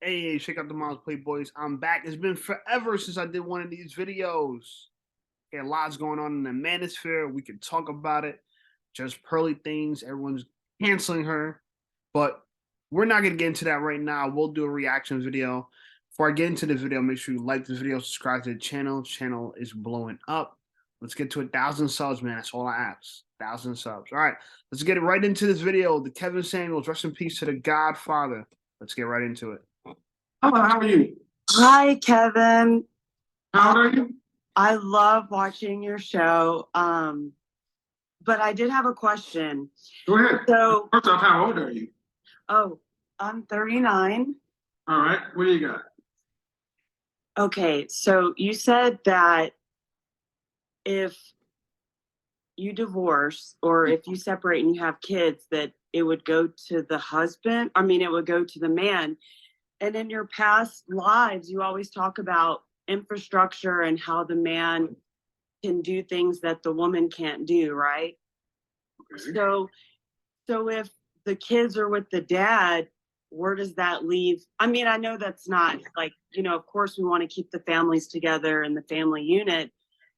Hey, check out the Moms Play Boys. I'm back. It's been forever since I did one of these videos. Okay, a lot's going on in the manosphere. We can talk about it. Just pearly things. Everyone's canceling her. But we're not going to get into that right now. We'll do a reaction video. Before I get into the video, make sure you like this video, subscribe to the channel. Channel is blowing up. Let's get to 1,000 subs, man. That's all I ask. 1,000 subs. All right, let's get right into this video. The Kevin Samuels, rest in peace to the Godfather. Let's get right into it. Hello, how are you? Hi, Kevin. How old are you? I love watching your show. But I did have a question. Go ahead. So, First off, how old are you? I'm 39. All right, what do you got? Okay, so you said that if you divorce or if you separate and you have kids, that it would go to the husband. I mean, it would go to the man. And in your past lives, you always talk about infrastructure and how the man can do things that the woman can't do, right? Okay. So if the kids are with the dad, where does that leave? I mean, I know that's not like, of course we want to keep the families together and the family unit,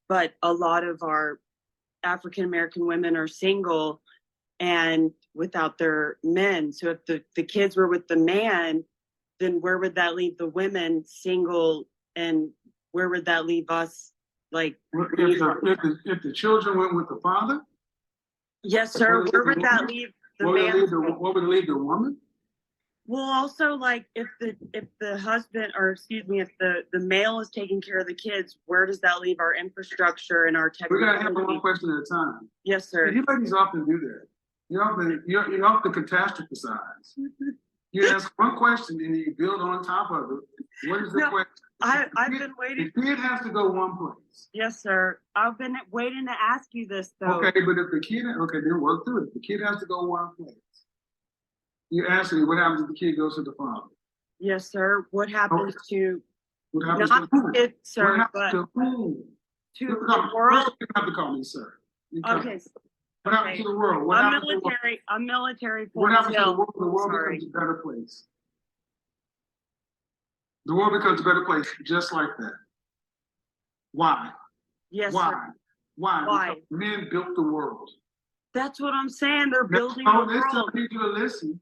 but a lot of our African American women are single and without their men. So if the kids were with the man, then where would that leave the women single, and where would that leave us? Like, If the children went with the father? Yes, sir. Where would that leave the man? What would it leave the woman? Well, also, like, if the husband, or excuse me, if the male is taking care of the kids, where does that leave our infrastructure and our We gotta technology? have one question at a time. Yes, sir. You ladies often do that. You're often catastrophize. You ask one question and you build on top of it. What is the question? I've been waiting. The kid has to go one place. Yes, sir. I've been waiting to ask you this, though. Okay, but if the kid, then work through it. The kid has to go one place. You ask me, what happens if the kid goes to the father? Yes, sir. What happens to What happens not to who? it, sir, What but happens to who? to First, the world? you have to call me sir. Okay. What happens to the world? What I'm happens to the world? military. I'm military. What happens to the world? The world Sorry. becomes a better place. The world becomes a better place just like that. Why? Yes, Why? sir. Why? Why? Because men built the world. That's what I'm saying. They're building No, the listen, world. I need you to listen.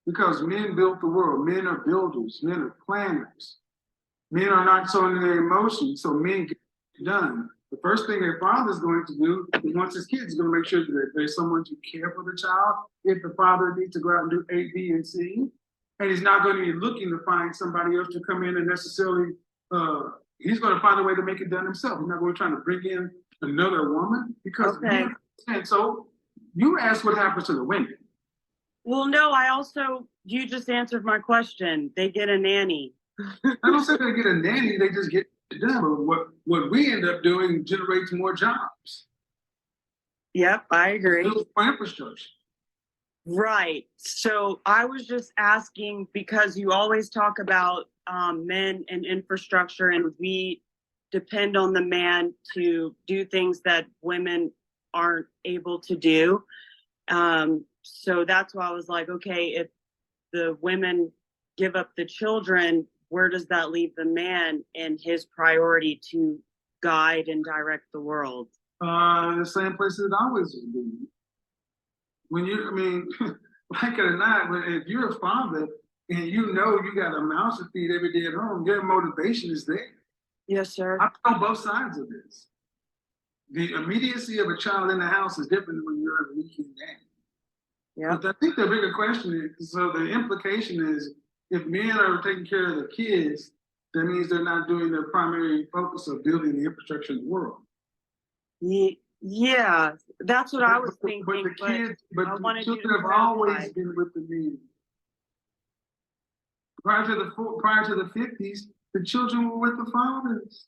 Because men built the world. Men are builders. Men are planners. Men are not so into their emotions, so men get it done. The first thing their father's going to do is once his kids is going to make sure that there's someone to care for the child. If the father needs to go out and do A, B, and C, and he's not going to be looking to find somebody else to come in and necessarily, he's going to find a way to make it done himself. He's not going to try to bring in another woman because and so you ask what happens to the women. Well, no, you just answered my question. They get a nanny. I don't say they get a nanny, they just get it done. But what we end up doing generates more jobs. Yep, I agree. Infrastructure. Right. So I was just asking because you always talk about men and infrastructure, and we depend on the man to do things that women aren't able to do. So that's why I was like, okay, if the women give up the children, where does that leave the man and his priority to guide and direct the world? The same place it always been. When like it or not, if you're a father and you got a mouse to feed every day at home, your motivation is there. Yes, sir. I know both sides of this. The immediacy of a child in the house is different when you're a weekend dad. Yeah. But I think the bigger question is, so the implication is, if men are taking care of the kids, that means they're not doing their primary focus of building the infrastructure in the world. Yeah, that's what I was thinking. But the kids, the children have always been with the men. Prior to the 50s, the children were with the fathers.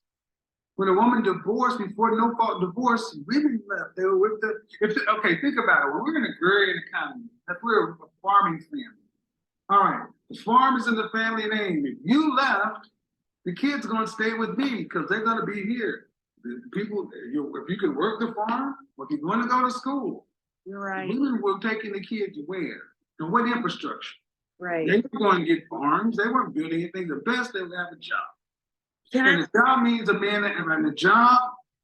When a woman divorced, before no fault divorce, women left. They were with okay, think about it. When we're in an agrarian economy, if we're a farming family, all right, the farm is in the family name. If you left, the kids are going to stay with me because they're going to be here. The people, if you can work the farm, or if you want to go to school, you're right. Women were taking the kids where? And what infrastructure? Right. They were going to get farms. They weren't building anything. The best, they would have a job. Can And I, a job means a man and a job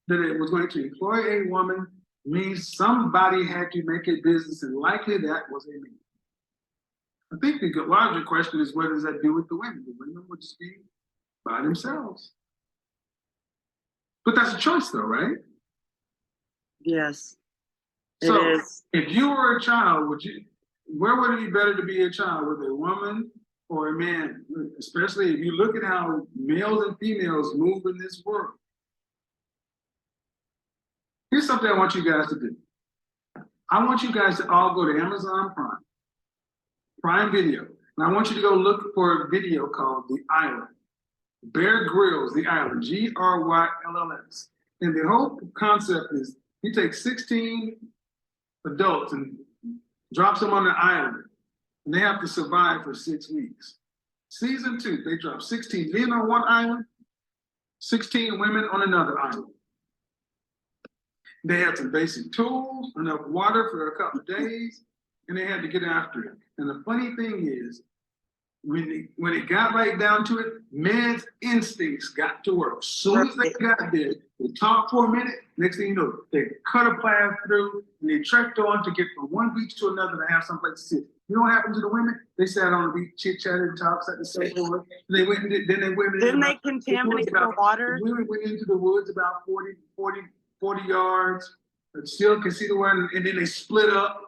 that it was going to employ a woman means somebody had to make a business, and likely that was a man. I think the larger question is, what does that do with the women? The women would just be by themselves. But that's a choice, though, right? yes, it So is. if you were a child, where would it be better to be a child, with a woman or a man? Especially if you look at how males and females move in this world. Here's something I want you guys to do. I want you guys to all go to Amazon Prime Video, and I want you to go look for a video called The Island. Bear Grylls, The Island, Grylls. And the whole concept is he takes 16 adults and drops them on the island, and they have to survive for 6 weeks. Season 2, they drop 16 men on one island, 16 women on another island. They had some basic tools, enough water for a couple of days, and they had to get after it. And the funny thing is, when it got right down to it, men's instincts got to work. As soon as they got there, they talked for a minute. Next thing you know, they cut a path through, and they trekked on to get from one beach to another to have someplace to sit. You know what happened to the women? They sat on the beach, chit-chatted, talked at the same time. They went and Didn't they contaminate the water? We went into the woods about 40 yards, and still can see the water, and then they split up.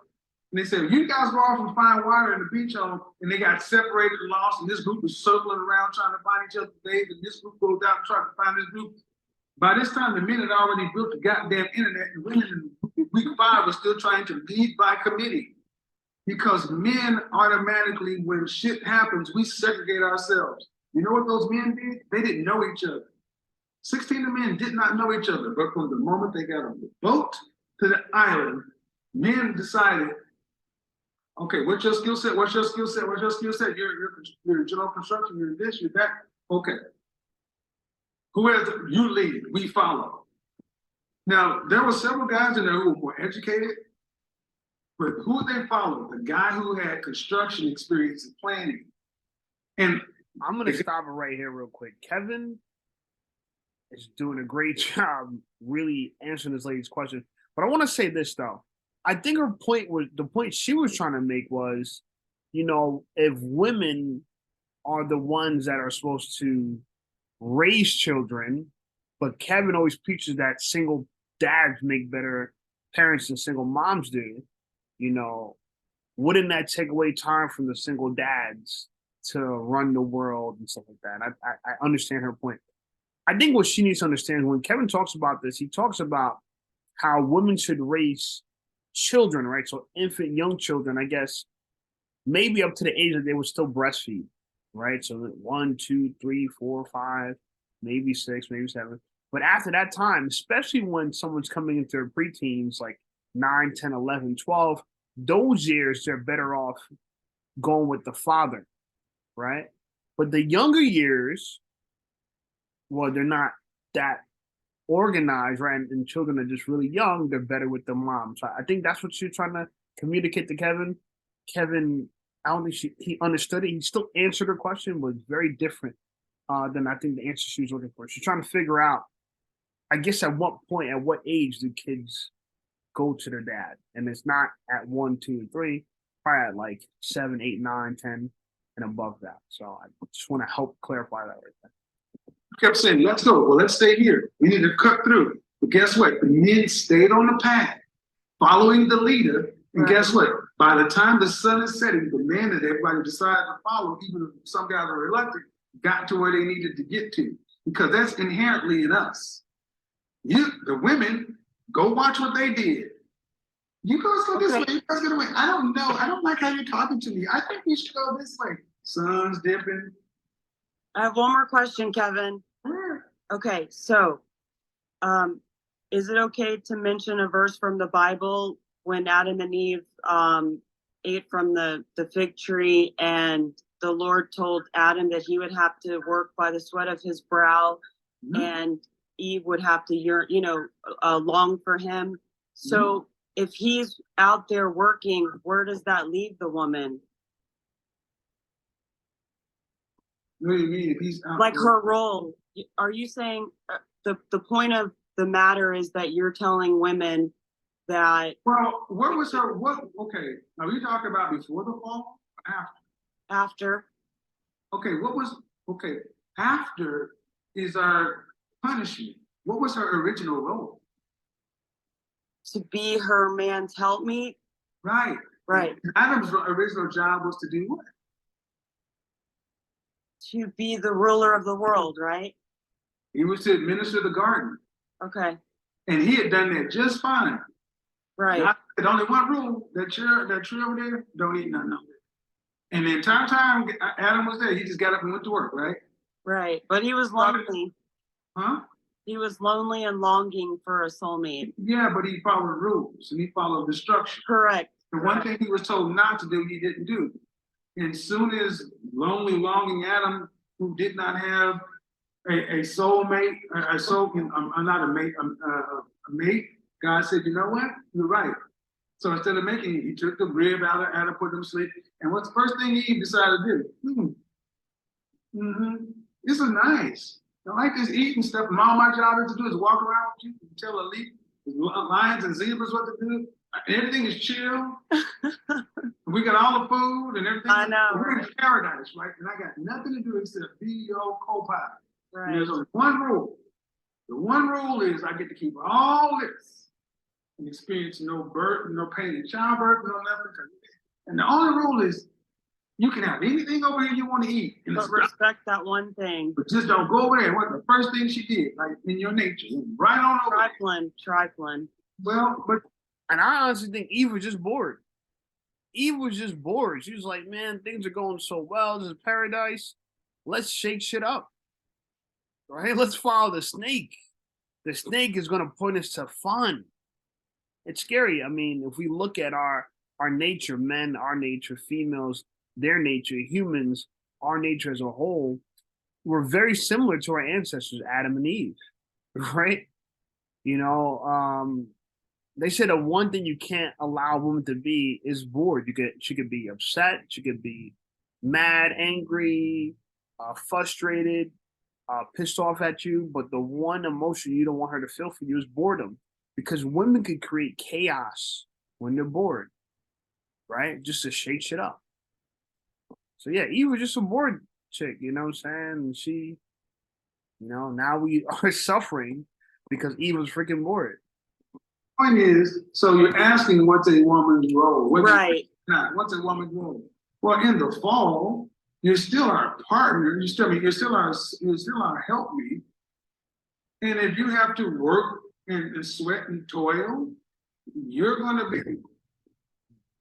And they said, you guys go off and find water in the beach hole, and they got separated and lost, and this group was circling around trying to find each other for days, and this group goes out and tries to find this group. By this time, the men had already built the goddamn internet, and women in week 5 were still trying to lead by committee. Because men automatically, when shit happens, we segregate ourselves. You know what those men did? They didn't know each other. 16 of the men did not know each other, but from the moment they got on the boat to the island, men decided, okay, what's your skill set? What's your skill set? What's your skill set? You're general construction, you're this, you're that. Okay. Whoever you lead, we follow. Now, there were several guys in there who were more educated, but who they followed? The guy who had construction experience and planning. And I'm gonna stop it right here real quick. Kevin is doing a great job really answering this lady's question. But I want to say this though. I think her point was, the point she was trying to make was, you know, if women are the ones that are supposed to raise children, but Kevin always preaches that single dads make better parents than single moms do, you know, wouldn't that take away time from the single dads to run the world and stuff like that? I understand her point. I think what she needs to understand, when Kevin talks about this, he talks about how women should raise children, right? So infant, young children, I guess, maybe up to the age that they would still breastfeed, right? So 1, 2, 3, 4, 5, maybe 6, maybe 7. But after that time, especially when someone's coming into their preteens, like 9, 10, 11, 12, those years, they're better off going with the father, right? But the younger years, well, they're not that organized, right? And children are just really young, they're better with the mom. So I think that's what she's trying to communicate to Kevin. Kevin, I don't think he understood it. He still answered her question, was very different than I think the answer she was looking for. She's trying to figure out, I guess, at what point, at what age do kids go to their dad? And it's not at 1, 2, and 3, probably at like 7, 8, 9, 10, and above that. So I just want to help clarify that right there. kept saying, let's go. Well, let's stay here. We need to cut through. But guess what? The men stayed on the path, following the leader. And guess what? By the time the sun is setting, the men that everybody decided to follow, even if some guys are reluctant, got to where they needed to get to. Because that's inherently in us. The women, go watch what they did. You guys go this way, you guys go this way. I don't know. I don't like how you're talking to me. I think we should go this way. Sun's dipping. I have one more question, Kevin. Okay, so is it okay to mention a verse from the Bible when Adam and Eve ate from the fig tree, and the Lord told Adam that he would have to work by the sweat of his brow, and Eve would have to long for him. So if he's out there working, where does that leave the woman? What do you mean? If he's out Like there- her role. Are you saying the point of the matter is that you're telling women that Well, what was her, okay, are you talking about before the fall or after? after? Okay, okay, after is our punishment. What was her original role? To be her man's helpmeet? Right. Right. Adam's original job was to do what? To be the ruler of the world, right? He was to administer the garden. Okay. And he had done that just fine. Right. There's only one rule, that tree over there, don't eat nothing of it. And the entire time Adam was there, he just got up and went to work, right? Right. But he was lonely. Huh? He was lonely and longing for a soulmate. Yeah, but he followed rules and he followed the structure. Correct. The one thing he was told not to do, he didn't do. And soon as lonely, longing Adam, who did not have a soulmate, not a mate, a mate, God said, you know what? You're right. So instead of making it, he took the rib out of Adam, put him to sleep. And what's the first thing Eve decided to do? This is nice. I like this eating stuff. And all my job is to do is walk around with you and tell elite lions and zebras what to do. Everything is chill. We got all the food and everything. I know. We're in paradise, right? And I got nothing to do except be your co-pilot. Right. And there's only one rule. The one rule is I get to keep all this and experience no birth, no pain in childbirth, no nothing. And the only rule is you can have anything over here you want to eat. But respect that one thing. But just don't go over there. What the first thing she did, like in your nature, right on over there. Trifling. Well, but And I honestly think Eve was just bored. Eve was just bored. She was like, man, things are going so well. This is paradise. Let's shake shit up. Right? Let's follow the snake. The snake is going to point us to fun. It's scary. I mean, if we look at our nature, men, our nature, females, their nature, humans, our nature as a whole, we're very similar to our ancestors, Adam and Eve. Right? You know, they said the one thing you can't allow a woman to be is bored. She could be upset, she could be mad, angry, frustrated, pissed off at you. But the one emotion you don't want her to feel for you is boredom, because women could create chaos when they're bored, right? Just to shake shit up. So yeah, Eve was just a bored chick, you know what I'm saying? And she, you know, now we are suffering because Eve was freaking bored. point is, so you're asking what's a woman's role? Right. What's a woman's role? Well, in the fall, you're still our partner. You're still our helpmeet. And if you have to work and sweat and toil, you're going to be.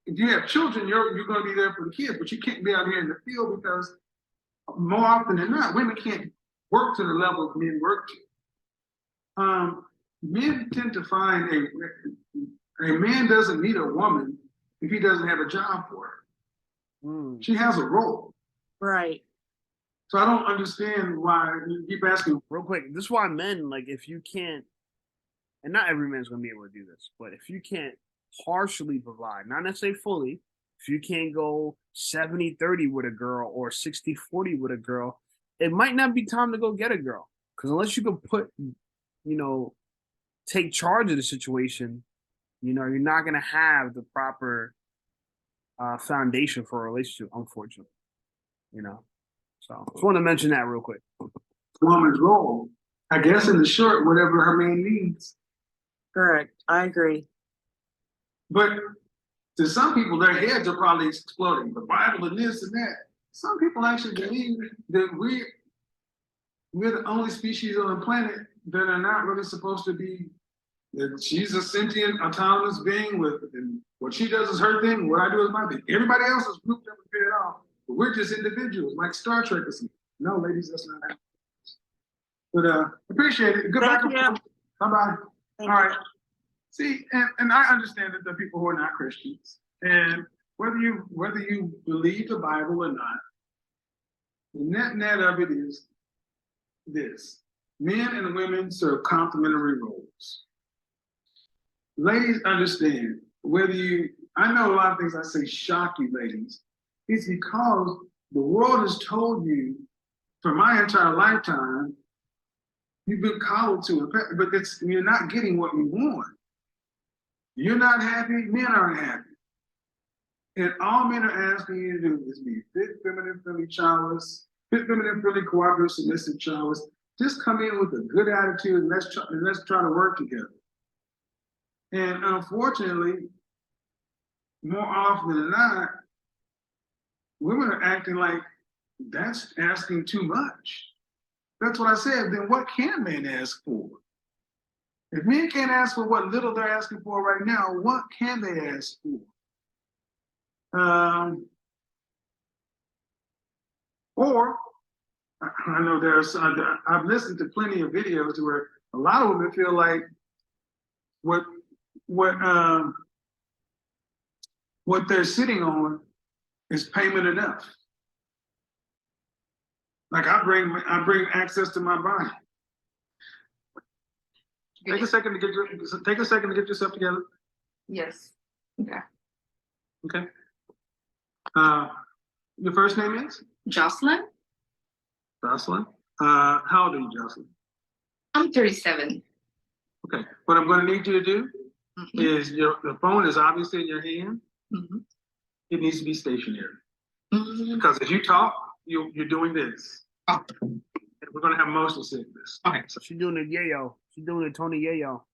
If you have children, you're going to be there for the kids, but you can't be out here in the field because more often than not, women can't work to the level men work to. Men tend to find a man doesn't need a woman if he doesn't have a job for her. She has a role. Right. So I don't understand why you keep asking. Real quick, this is why men, like, if you can't, and not every man's going to be able to do this, but if you can't partially provide, not necessarily fully, if you can't go 70-30 with a girl or 60-40 with a girl, it might not be time to go get a girl. Because unless you can take charge of the situation, you're not going to have the proper foundation for a relationship, unfortunately. So just want to mention that real quick. Woman's role, I guess, in the short, whatever her man needs. Correct. I agree. But to some people, their heads are probably exploding. The Bible and this and that. Some people actually believe that we're the only species on the planet that are not really supposed to be. That she's a sentient, autonomous being and what she does is her thing. What I do is my thing. Everybody else is grouped up and paired off. But we're just individuals, like Star Trek or something. No, ladies, that's not happening. But appreciate it. Good Thank back you. and forth. Bye-bye. Thank All you. right. See, and I understand that there are people who are not Christians. And whether you believe the Bible or not, the net of it is this. Men and women serve complementary roles. Ladies, understand, I know a lot of things I say shock you ladies, it's because the world has told you for my entire lifetime, you've been coddled to it, but you're not getting what you want. You're not happy, men aren't happy. And all men are asking you to do is be fit, feminine, friendly, childless, fit, feminine, friendly, cooperative, submissive, childless. Just come in with a good attitude and let's try to work together. And unfortunately, more often than not, women are acting like that's asking too much. That's what I said. Then what can men ask for? If men can't ask for what little they're asking for right now, what can they ask for? Or I know I've listened to plenty of videos where a lot of women feel like what they're sitting on is payment enough. Like I bring access to my body. Take a second to get yourself together. Yes. Okay. Okay. Your first name is? Jocelyn? Jocelyn. How old are you, Jocelyn? I'm 37. Okay. What I'm going to need you to do Mhm. is the phone is obviously in your hand. Mhm. It needs to be stationary Mhm. because as you talk, you're doing this. Oh. And we're going to have motion sickness. Okay. So, She's doing it yayo. She's doing it Tony Yayo.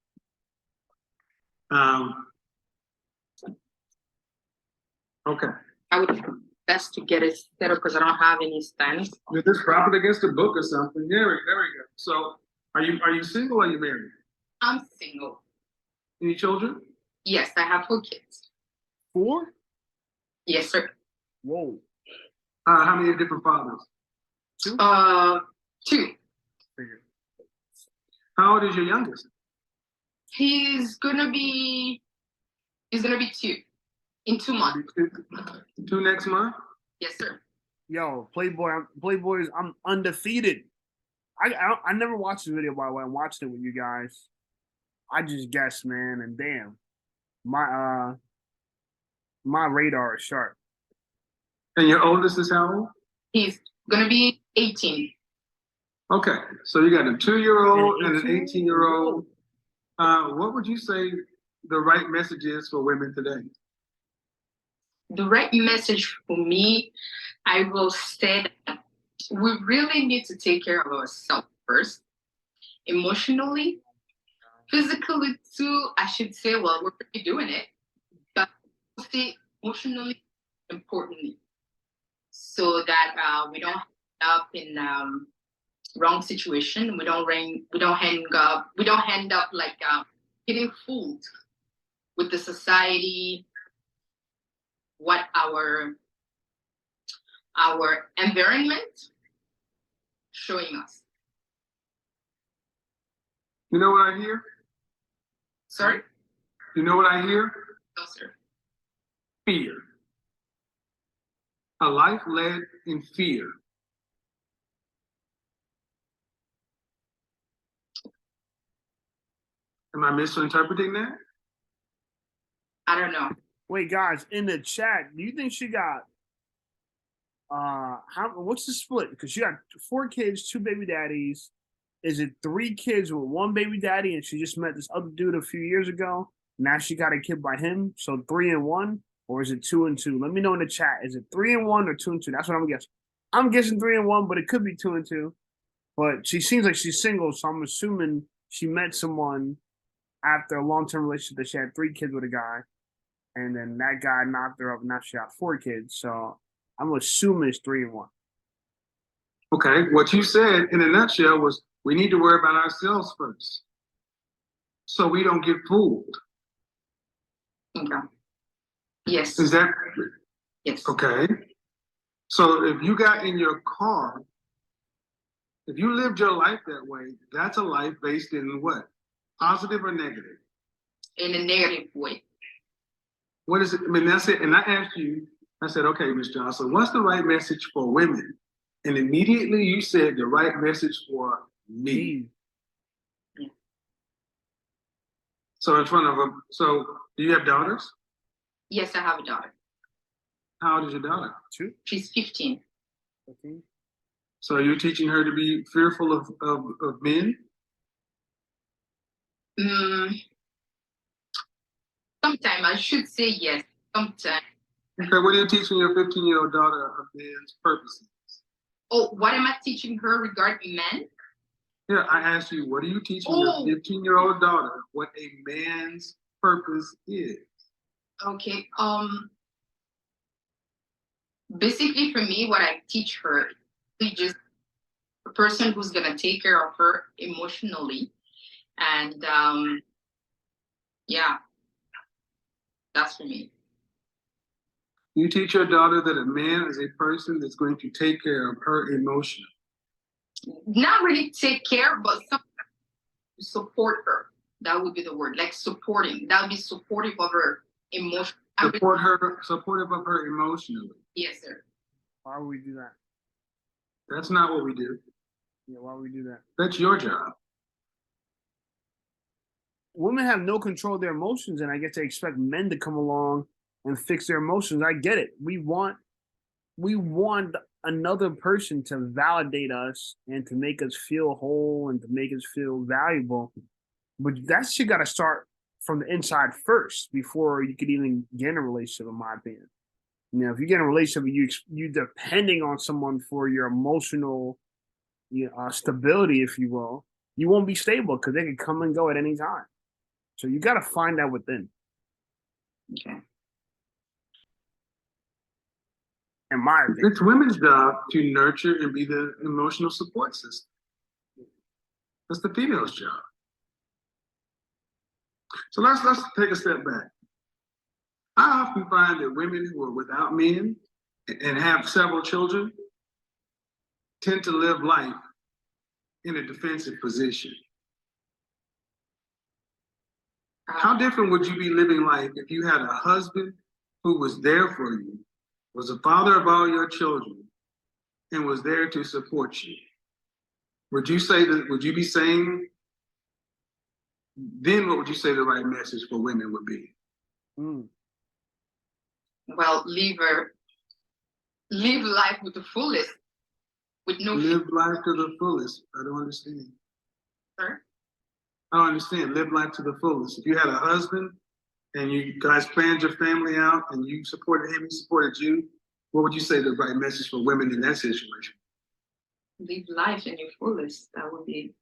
okay. I would best to get it set up because I don't have any stands. If this prop it against a book or something. There we go. So are you single or are you married? I'm single. Any children? Yes, I have 4 kids. 4? Yes, sir. Whoa. How many different fathers? 2? 2. Figure. How old is your youngest? He's gonna be 2 in 2 months. 2 next month? Yes, sir. Yo, Playboys, I'm undefeated. I never watched the video, by the way. I'm watching it with you guys. I just guessed, man, and damn. My radar is sharp. And your oldest is how old? He's gonna be 18. Okay, so you got a 2-year-old and an 18? 18-year-old. What would you say the right message is for women today? The right message for me, I will say that we really need to take care of ourselves first, emotionally, physically too. I should say, well, we're already doing it, but say emotionally, importantly, so that we don't end up in wrong situation. We don't end up like getting fooled with the society, what our environment showing us. You know what I hear? Sorry? You know what I hear? No, sir. Fear. A life led in fear. Am I misinterpreting that? I don't know. Wait, guys, in the chat, do you think she got what's the split? Because she got 4 kids, 2 baby daddies. Is it 3 kids with 1 baby daddy and she just met this other dude a few years ago? Now she got a kid by him, so 3 and 1, or is it 2 and 2? Let me know in the chat. Is it 3 and 1 or 2 and 2? That's what I'm guessing. I'm guessing 3 and 1, but it could be 2 and 2. But she seems like she's single, so I'm assuming she met someone after a long-term relationship that she had 3 kids with a guy, and then that guy knocked her up, and now she got 4 kids. So I'm assuming it's 3 and 1. Okay, what you said in a nutshell was we need to worry about ourselves first, so we don't get fooled. Okay. Yes. Is that Yes. okay? So if you got in your car, if you lived your life that way, that's a life based in what? Positive or negative? In a negative way. What is it? I mean, that's it. And I asked you, I said, okay, Ms. Johnson, what's the right message for women? And immediately you said the right message for me. Yeah. So in front of them, so do you have daughters? Yes, I have a daughter. How old is your daughter? 2? She's 15. 15? So you're teaching her to be fearful of men? Mm, Sometimes I should say yes. Sometimes. Okay, what are you teaching your 15-year-old daughter of man's purposes? Oh, what am I teaching her regarding men? Yeah, I asked you, what are you teaching Oh. your 15-year-old daughter what a man's purpose is? Okay. Basically, for me, what I teach her is just a person who's gonna take care of her emotionally, and yeah, that's for me. You teach your daughter that a man is a person that's going to take care of her emotionally. Not really take care, but support her. That would be the word, like supporting. That would be supportive of her emotion. Supportive of her emotionally. Yes, sir. Why would we do that? That's not what we do. Yeah, why would we do that? That's your job. Women have no control of their emotions, and I get to expect men to come along and fix their emotions. I get it. We want another person to validate us and to make us feel whole and to make us feel valuable. But that shit got to start from the inside first before you could even get in a relationship, in my opinion. You know, if you get in a relationship, you depending on someone for your emotional stability, if you will, you won't be stable because they can come and go at any time. So you got to find that within. Okay. In my opinion. It's women's job to nurture and be the emotional support system. That's the female's job. So let's take a step back. I often find that women who are without men and have several children tend to live life in a defensive position. How different would you be living life if you had a husband who was there for you, was the father of all your children, and was there to support you? Would you be saying, then what would you say the right message for women would be? Well, live life with the fullest, with no Live life to the fullest. I don't understand. fear. I don't understand. Live life to the fullest. If you had a husband and you guys planned your family out and you supported him, he supported you, what would you say the right message for women in that situation? Live life in your fullest. That would be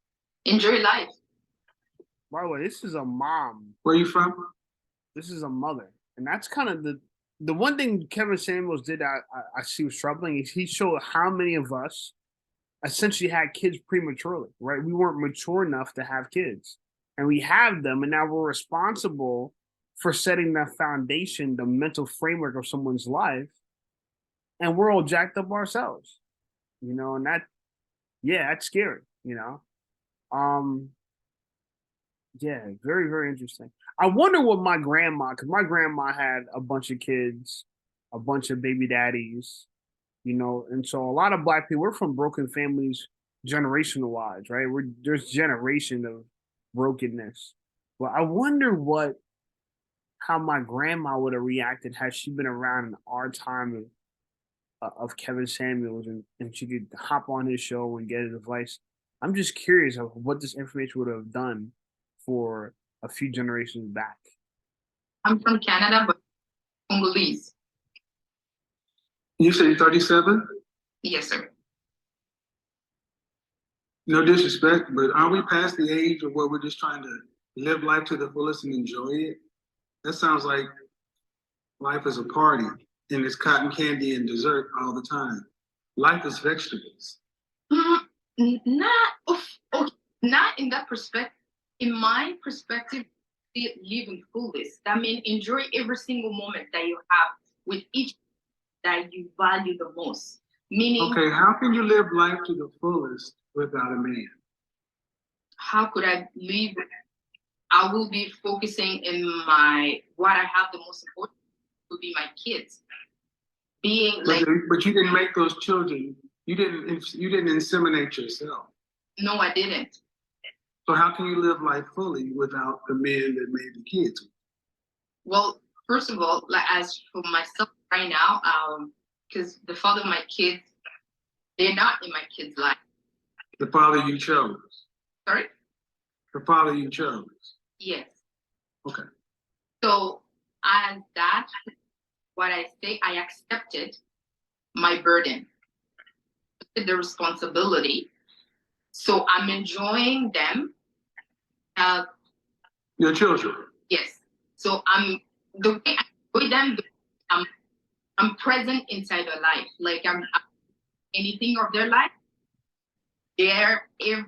enjoy life. By the way, this is a mom. Where are you from? This is a mother, and that's kind of the one thing Kevin Samuels did. I see was troubling is he showed how many of us essentially had kids prematurely. Right, we weren't mature enough to have kids, and we have them, and now we're responsible for setting that foundation, the mental framework of someone's life, and we're all jacked up ourselves. You know, and that's scary. You know, yeah, very, very interesting. I wonder what my grandma, because my grandma had a bunch of kids, a bunch of baby daddies, and so a lot of Black people, we're from broken families, generational wise, right? There's generation of brokenness. But I wonder how my grandma would have reacted had she been around in our time of Kevin Samuels and she could hop on his show and get his advice. I'm just curious of what this information would have done for a few generations back. I'm from Canada, but Congolese. You say 37? Yes, sir. No disrespect, but are we past the age of where we're just trying to live life to the fullest and enjoy it? That sounds like life is a party and it's cotton candy and dessert all the time. Life is vegetables. Not in that perspective. In my perspective, live in fullest. That means enjoy every single moment that you have with each that you value the most. Meaning, okay, how can you live life to the fullest without a man? How could I live? I will be focusing in what I have the most important would be my kids. But you didn't make those children. You didn't inseminate yourself. No, I didn't. So how can you live life fully without the men that made the kids? Well, first of all, like as for myself right now, because the father of my kids They're not in my kids' life. The father you chose. Sorry? The father you chose. Yes. Okay. So as that, what I say, I accepted my burden, the responsibility. So I'm enjoying them. Your children. Yes. So the way I enjoy them, I'm present inside their life. Like I'm anything of their life. They're in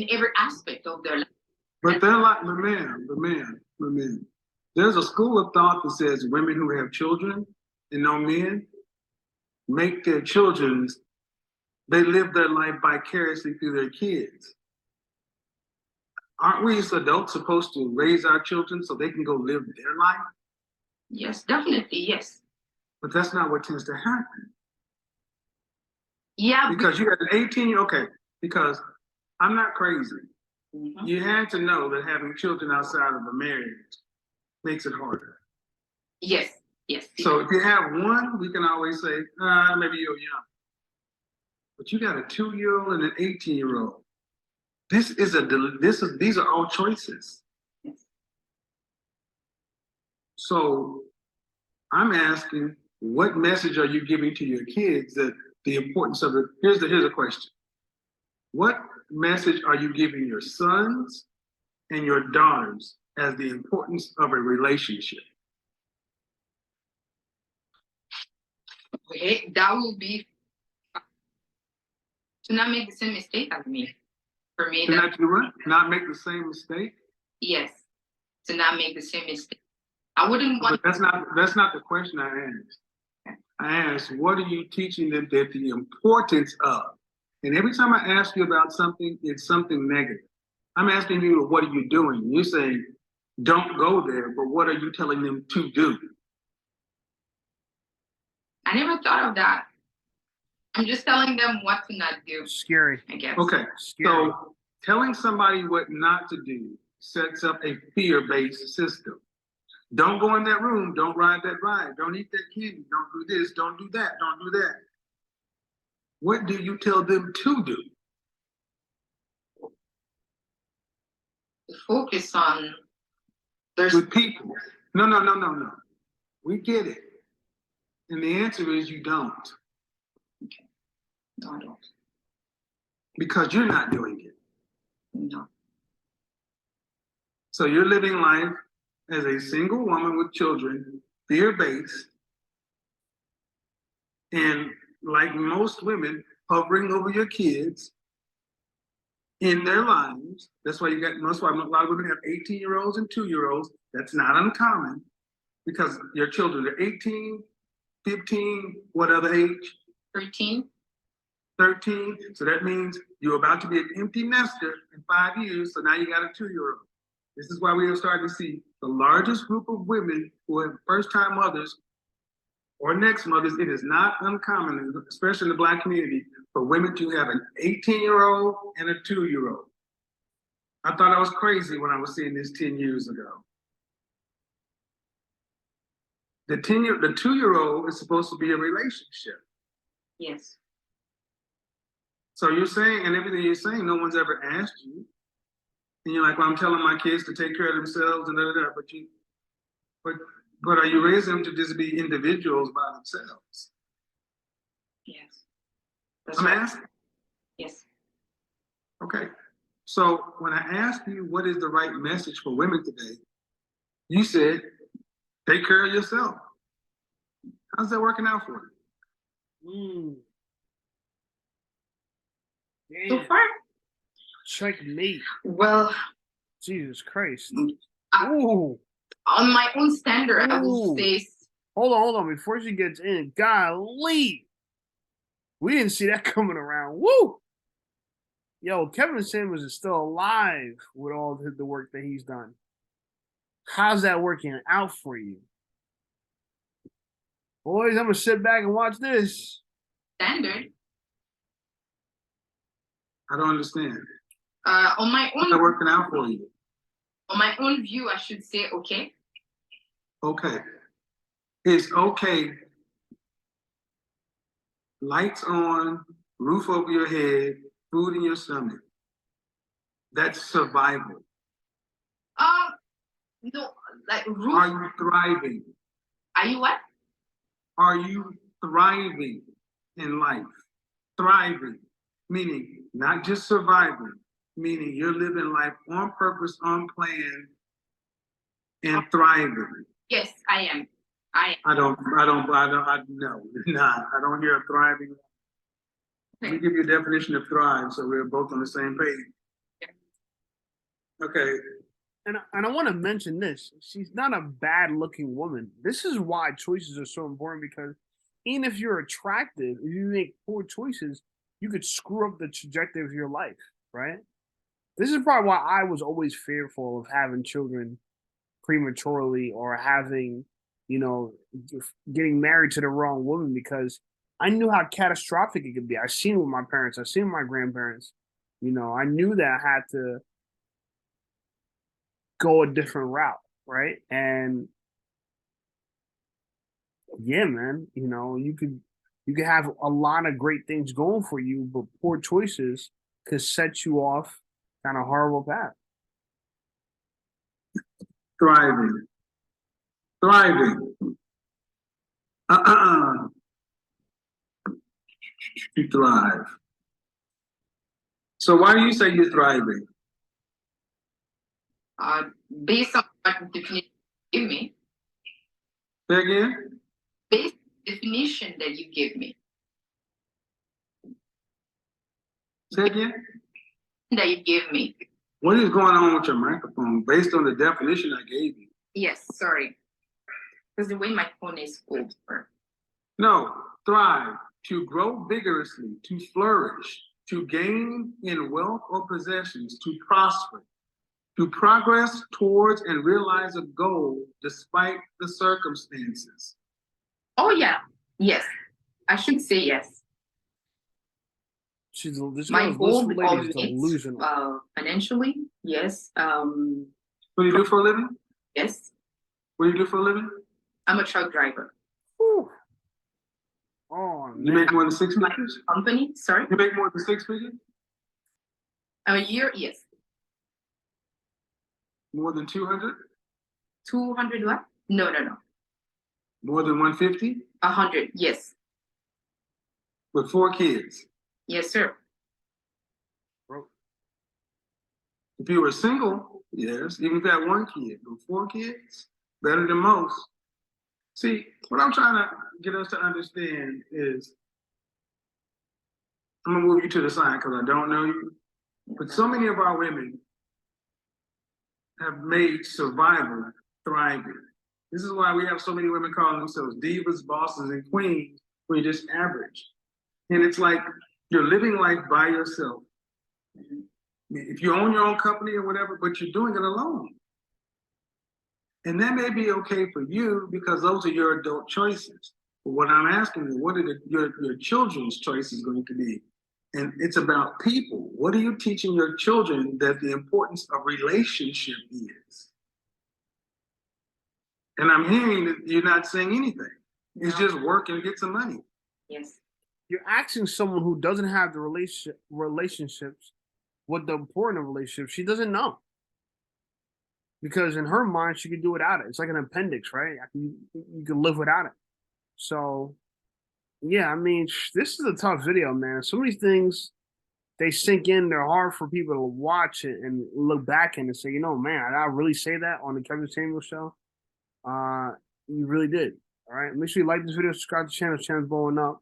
every aspect of their life. But they're like, but man. There's a school of thought that says women who have children and no men make their children's, they live their life vicariously through their kids. Aren't we as adults supposed to raise our children so they can go live their life? Yes, definitely, yes. But that's not what tends to happen. Yeah. Because you got an 18-year, okay, because I'm not crazy. Mhm. You had to know that having children outside of a marriage makes it harder. Yes. So if you have one, we can always say, maybe you're young. But you got a 2-year-old and an 18-year-old. These are all choices. Yes. So I'm asking, what message are you giving to your kids that the importance of it? Here's a question. What message are you giving your sons and your daughters as the importance of a relationship? Okay, that will be to not make the same mistake as me. For me, To not do what? Not make the same mistake? yes, to not make the same mistake. I wouldn't want. But that's not the question I asked. I asked, what are you teaching them that the importance of? And every time I ask you about something, it's something negative. I'm asking you, what are you doing? You're saying, don't go there, but what are you telling them to do? I never thought of that. I'm just telling them what to not do, Scary. I guess. Okay, Scary. so telling somebody what not to do sets up a fear-based system. Don't go in that room, don't ride that ride, don't eat that candy, don't do this, don't do that, don't do that. What do you tell them to do? To focus on there's With people. No. We get it. And the answer is you don't. no, I don't. Because you're not doing it. No. So you're living life as a single woman with children, fear-based, and like most women, hovering over your kids in their lives. That's why a lot of women have 18-year-olds and 2-year-olds. That's not uncommon because your children are 18, 15, what other age? 13. 13. So that means you're about to be an empty nester in 5 years. So now you got a 2-year-old. This is why we are starting to see the largest group of women who are first-time mothers or next mothers. It is not uncommon, especially in the Black community, for women to have an 18-year-old and a 2-year-old. I thought I was crazy when I was seeing this 10 years ago. The 2-year-old is supposed to be a relationship. Yes. So you're saying, and everything you're saying, no one's ever asked you. And you're like, well, I'm telling my kids to take care of themselves and but are you raising them to just be individuals by themselves? Yes. That's I'm right. asking. Yes. Okay. So when I asked you what is the right message for women today, you said, take care of yourself. How's that working out for you? So Damn. far, Checkmate. well, Jesus Christ. I- Ooh. on my own standard, I will Ooh. say Hold on. Before she gets in, golly. We didn't see that coming around. Woo! Yo, Kevin Samuels is still alive with all the work that he's done. How's that working out for you? Boys, I'm going to sit back and watch this. standard. I don't understand. On my How's that own, working out for you? on my own view, I should say, okay. Okay. It's okay. lights on, roof over your head, food in your stomach. That's survival. No, like Are roof. you thriving? Are you what? Are you thriving in life? Thriving, meaning not just surviving, meaning you're living life on purpose, on plan, and thriving. Yes, I am. I no, not. I don't hear thriving. Let me give you a definition of thrive so we're both on the same page. Okay, And I want to mention this. She's not a bad looking woman. This is why choices are so important because even if you're attractive, if you make poor choices, you could screw up the trajectory of your life, right? This is probably why I was always fearful of having children prematurely or having, you know, getting married to the wrong woman because I knew how catastrophic it could be. I've seen it with my parents, I've seen it with my grandparents. You know, I knew that I had to go a different route, right? And yeah, man, you know, you could have a lot of great things going for you, but poor choices could set you off kind of horrible path. thriving. Thriving. You thrive. So why do you say you're thriving? Based on what definition you give me, Say again? based on the definition that you give me, Say again? that you give me. What is going on with your microphone based on the definition I gave you? Yes, sorry. Because the way my phone is pulled for. No, thrive, to grow vigorously, to flourish, to gain in wealth or possessions, to prosper, to progress towards and realize a goal despite the circumstances. Oh yeah, yes. I should say yes. This My girl's goal this with all lady's means, delusional. financially, yes. What do you do for a living? Yes. What do you do for a living? I'm a truck driver. Whew. Oh, You man. make more than six figures? Company, sorry. You make more than six figures? A year, yes. More than 200? 200 what? No. More than 150? 100, yes. With 4 kids. Yes, sir. If you were single, yes, even if you had 1 kid, but 4 kids, better than most. See, what I'm trying to get us to understand is, I'm gonna move you to the side because I don't know you, but so many of our women have made survival thriving. This is why we have so many women calling themselves divas, bosses, and queens when you're just average. And it's like you're living life by yourself. If you own your own company or whatever, but you're doing it alone. And that may be okay for you because those are your adult choices. But what I'm asking is, what are your children's choices going to be? And it's about people. What are you teaching your children that the importance of relationship is? And I'm hearing that you're not saying anything. It's just work and get some money. Yes. You're asking someone who doesn't have the relationships what the importance of relationships. She doesn't know. Because in her mind, she can do without it. It's like an appendix, right? You can live without it. So, yeah, I mean, this is a tough video, man. Some of these things, they sink in. They're hard for people to watch it and look back and say, you know, man, did I really say that on the Kevin Samuels show? You really did. All right. Make sure you like this video, subscribe to the channel. The channel's blowing up.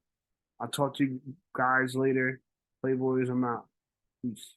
I'll talk to you guys later. Playboys, I'm out. Peace.